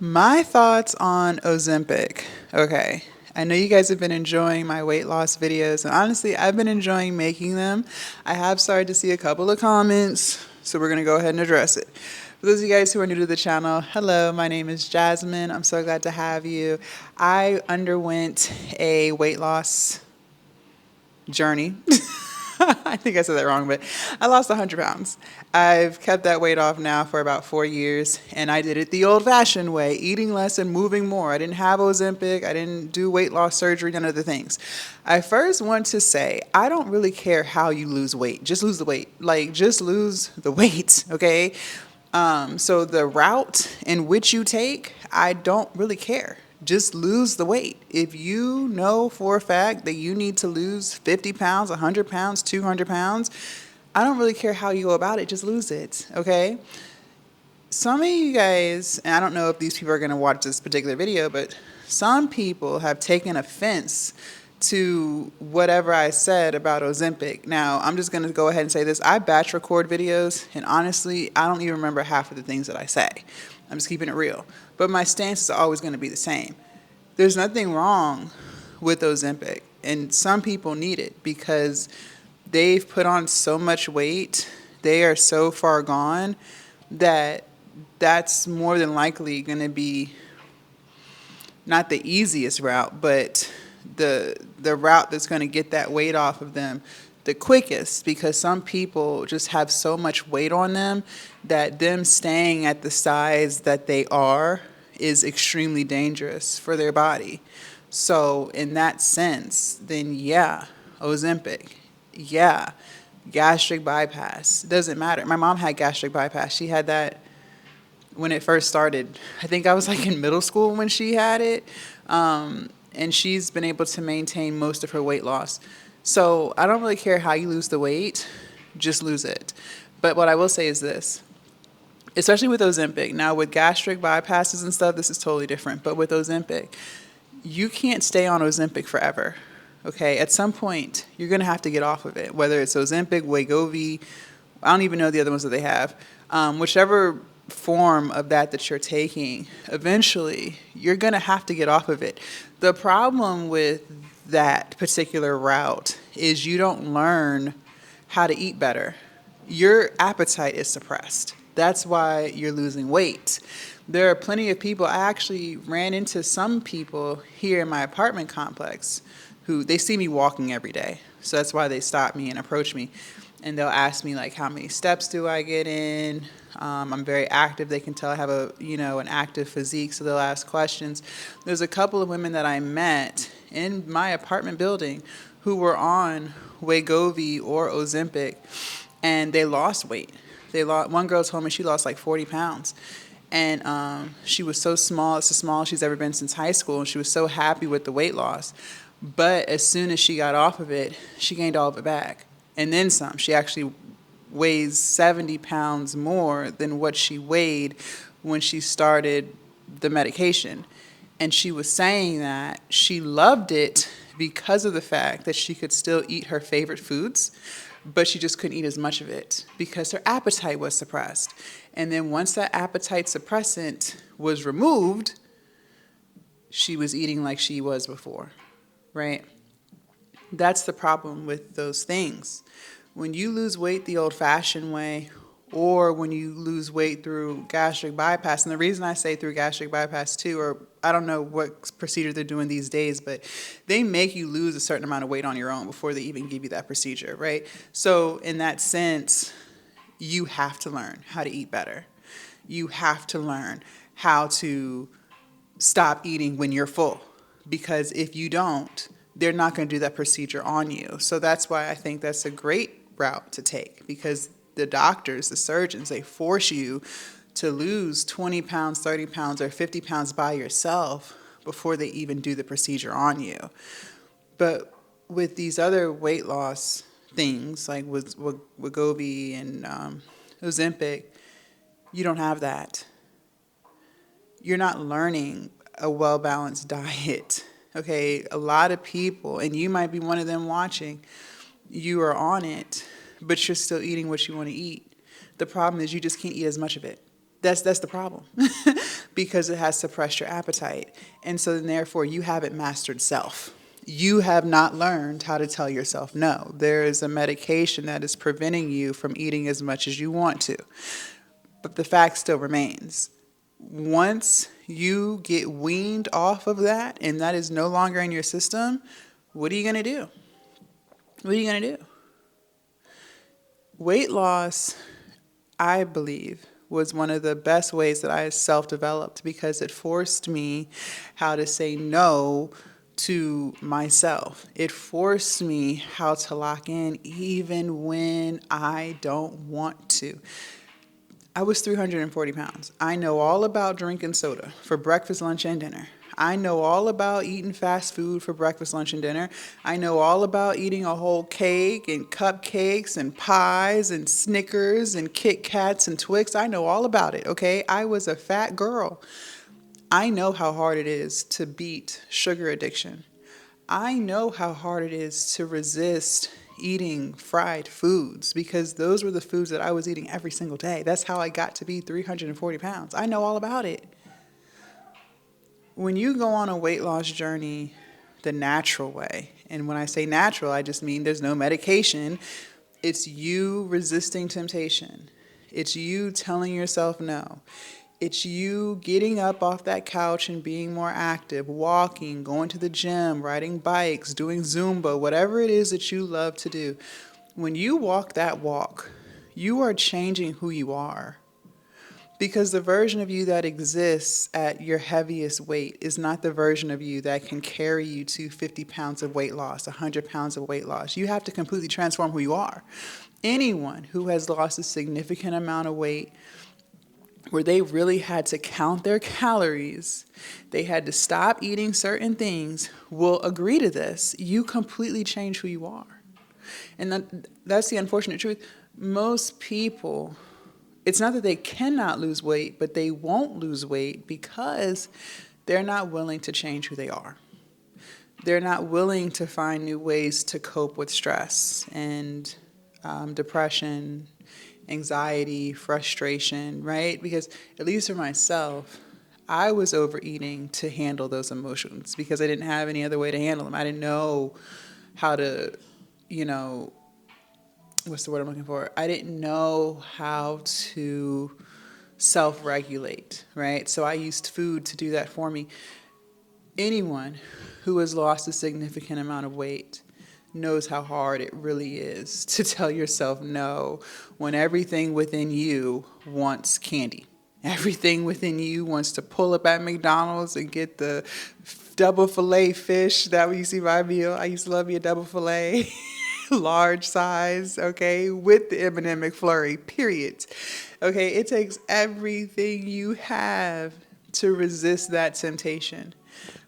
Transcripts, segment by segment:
My thoughts on Ozempic. Okay. I know you guys have been enjoying my weight loss videos, and honestly, I've been enjoying making them. I have started to see a couple of comments, so we're going to go ahead and address it. For those of you guys who are new to the channel, hello, my name is Jasmine. I'm so glad to have you. I underwent a weight loss journey. I think I said that wrong, but I lost 100 pounds. I've kept that weight off now for about 4 years, and I did it the old-fashioned way, eating less and moving more. I didn't have Ozempic. I didn't do weight loss surgery, none of the things. I first want to say, I don't really care how you lose weight. Just lose the weight. Like, just lose the weight, okay? So the route in which you take, I don't really care. Just lose the weight. If you know for a fact that you need to lose 50 pounds, 100 pounds, 200 pounds, I don't really care how you go about it. Just lose it, okay? Some of you guys, and I don't know if these people are going to watch this particular video, but some people have taken offense to whatever I said about Ozempic. Now, I'm just going to go ahead and say this. I batch record videos, and honestly, I don't even remember half of the things that I say. I'm just keeping it real. But my stance is always going to be the same. There's nothing wrong with Ozempic, and some people need it because they've put on so much weight. They are so far gone that that's more than likely going to be not the easiest route, but the route that's going to get that weight off of them the quickest, because some people just have so much weight on them that them staying at the size that they are is extremely dangerous for their body. So in that sense, then yeah, Ozempic, yeah, gastric bypass, it doesn't matter. My mom had gastric bypass. She had that when it first started. I think I was like in middle school when she had it. And she's been able to maintain most of her weight loss. So I don't really care how you lose the weight, just lose it. But what I will say is this, especially with Ozempic. Now with gastric bypasses and stuff, this is totally different. But with Ozempic, you can't stay on Ozempic forever. Okay, at some point, you're going to have to get off of it, whether it's Ozempic, Wegovy, I don't even know the other ones that they have. Whichever form of that you're taking, eventually you're going to have to get off of it. The problem with that particular route is you don't learn how to eat better. Your appetite is suppressed. That's why you're losing weight. There are plenty of people. I actually ran into some people here in my apartment complex who they see me walking every day. So that's why they stop me and approach me. And they'll ask me, like, how many steps do I get in? I'm very active. They can tell I have an active physique, so they'll ask questions. There's a couple of women that I met in my apartment building who were on Wegovy or Ozempic, and they lost weight. One girl told me she lost like 40 pounds. And she was so small. It's the smallest she's ever been since high school, and she was so happy with the weight loss. But as soon as she got off of it, she gained all of it back. And then some. She actually weighs 70 pounds more than what she weighed when she started the medication. And she was saying that she loved it because of the fact that she could still eat her favorite foods, but she just couldn't eat as much of it because her appetite was suppressed. And then once that appetite suppressant was removed, she was eating like she was before, right? That's the problem with those things. When you lose weight the old-fashioned way, or when you lose weight through gastric bypass, and the reason I say through gastric bypass too, or I don't know what procedure they're doing these days, but they make you lose a certain amount of weight on your own before they even give you that procedure, right? So in that sense, you have to learn how to eat better. You have to learn how to stop eating when you're full, because if you don't, they're not going to do that procedure on you. So that's why I think that's a great route to take, because the doctors, the surgeons, they force you to lose 20 pounds, 30 pounds, or 50 pounds by yourself before they even do the procedure on you. But with these other weight loss things, like with Wegovy and Ozempic, you don't have that. You're not learning a well-balanced diet. Okay, a lot of people, and you might be one of them watching, you are on it, but you're still eating what you want to eat. The problem is you just can't eat as much of it. That's the problem. because it has suppressed your appetite. And so then therefore you haven't mastered self. You have not learned how to tell yourself no. There is a medication that is preventing you from eating as much as you want to. But the fact still remains. Once you get weaned off of that and that is no longer in your system, what are you going to do? What are you going to do? Weight loss, I believe, was one of the best ways that I self-developed because it forced me how to say no to myself. It forced me how to lock in even when I don't want to. I was 340 pounds. I know all about drinking soda for breakfast, lunch, and dinner. I know all about eating fast food for breakfast, lunch, and dinner. I know all about eating a whole cake and cupcakes and pies and Snickers and Kit Kats and Twix. I know all about it, okay? I was a fat girl. I know how hard it is to beat sugar addiction. I know how hard it is to resist eating fried foods because those were the foods that I was eating every single day. That's how I got to be 340 pounds. I know all about it. When you go on a weight loss journey the natural way, and when I say natural, I just mean there's no medication. It's you resisting temptation. It's you telling yourself no. It's you getting up off that couch and being more active, walking, going to the gym, riding bikes, doing Zumba, whatever it is that you love to do. When you walk that walk, you are changing who you are. Because the version of you that exists at your heaviest weight is not the version of you that can carry you to 50 pounds of weight loss, 100 pounds of weight loss. You have to completely transform who you are. Anyone who has lost a significant amount of weight, where they really had to count their calories, they had to stop eating certain things, will agree to this. You completely change who you are. And that's the unfortunate truth. Most people, it's not that they cannot lose weight, but they won't lose weight because they're not willing to change who they are. They're not willing to find new ways to cope with stress and depression, anxiety, frustration, right? Because at least for myself, I was overeating to handle those emotions because I didn't have any other way to handle them. I didn't know how to, what's the word I'm looking for? I didn't know how to self-regulate, right? So I used food to do that for me. Anyone who has lost a significant amount of weight knows how hard it really is to tell yourself no when everything within you wants candy. Everything within you wants to pull up at McDonald's and get the double fillet fish that you see my meal. I used to love me a double fillet, large size, okay, with the M&M McFlurry, period. Okay, it takes everything you have to resist that temptation.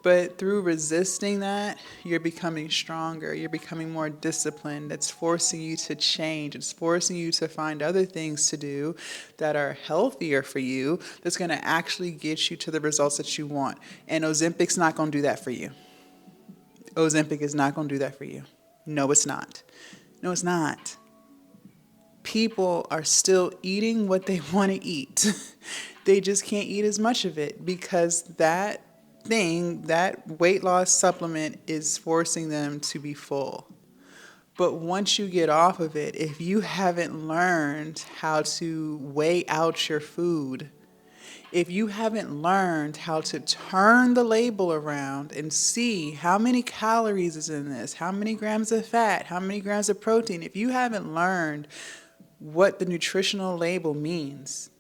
But through resisting that, you're becoming stronger. You're becoming more disciplined. It's forcing you to change. It's forcing you to find other things to do that are healthier for you, that's going to actually get you to the results that you want. And Ozempic's not going to do that for you. Ozempic is not going to do that for you. No, it's not. No, it's not. People are still eating what they want to eat. They just can't eat as much of it because that weight loss supplement is forcing them to be full. But once you get off of it, if you haven't learned how to weigh out your food, if you haven't learned how to turn the label around and see how many calories is in this, how many grams of fat, how many grams of protein, if you haven't learned what the nutritional label means,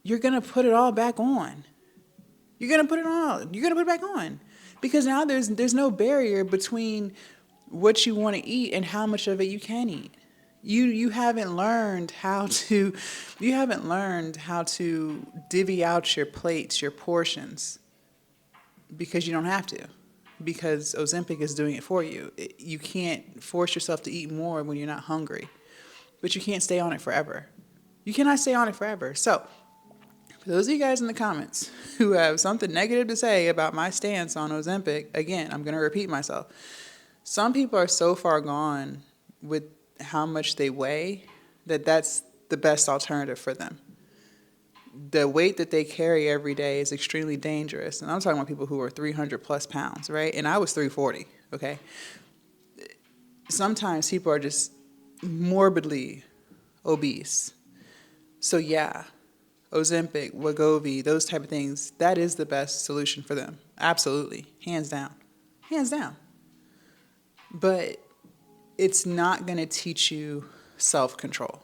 you're going to put it all back on. You're going to put it back on. Because now there's no barrier between what you want to eat and how much of it you can eat. You haven't learned how to divvy out your plates, your portions, because you don't have to. Because Ozempic is doing it for you. You can't force yourself to eat more when you're not hungry. But you can't stay on it forever. You cannot stay on it forever. So, for those of you guys in the comments who have something negative to say about my stance on Ozempic, again, I'm going to repeat myself. Some people are so far gone with how much they weigh that that's the best alternative for them. the weight that they carry every day is extremely dangerous. And I'm talking about people who are 300 plus pounds, right? And I was 340, okay? Sometimes people are just morbidly obese. So yeah, Ozempic, Wegovy, those type of things, that is the best solution for them. Absolutely. Hands down. Hands down. But it's not going to teach you self-control.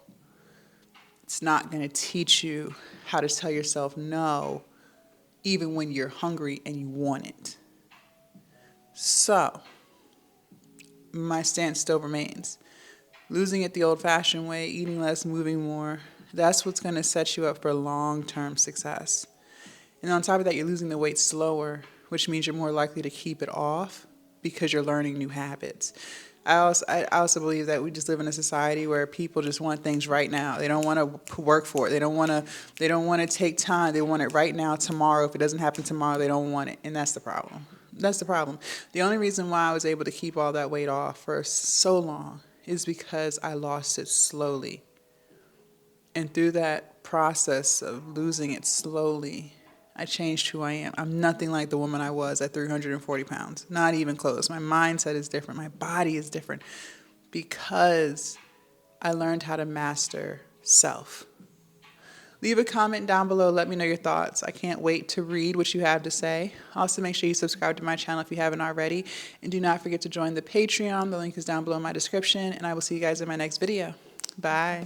It's not going to teach you how to tell yourself no, even when you're hungry and you want it. So, my stance still remains. Losing it the old-fashioned way, eating less, moving more, that's what's going to set you up for long-term success. And on top of that, you're losing the weight slower, which means you're more likely to keep it off because you're learning new habits. I also believe that we just live in a society where people just want things right now. They don't want to work for it. They don't want to take time. They want it right now, tomorrow. If it doesn't happen tomorrow, they don't want it. And that's the problem. That's the problem. The only reason why I was able to keep all that weight off for so long is because I lost it slowly. And through that process of losing it slowly, I changed who I am. I'm nothing like the woman I was at 340 pounds. Not even close. My mindset is different. My body is different because I learned how to master self. Leave a comment down below. Let me know your thoughts. I can't wait to read what you have to say. Also, make sure you subscribe to my channel if you haven't already. And do not forget to join the Patreon. The link is down below in my description. And I will see you guys in my next video. Bye.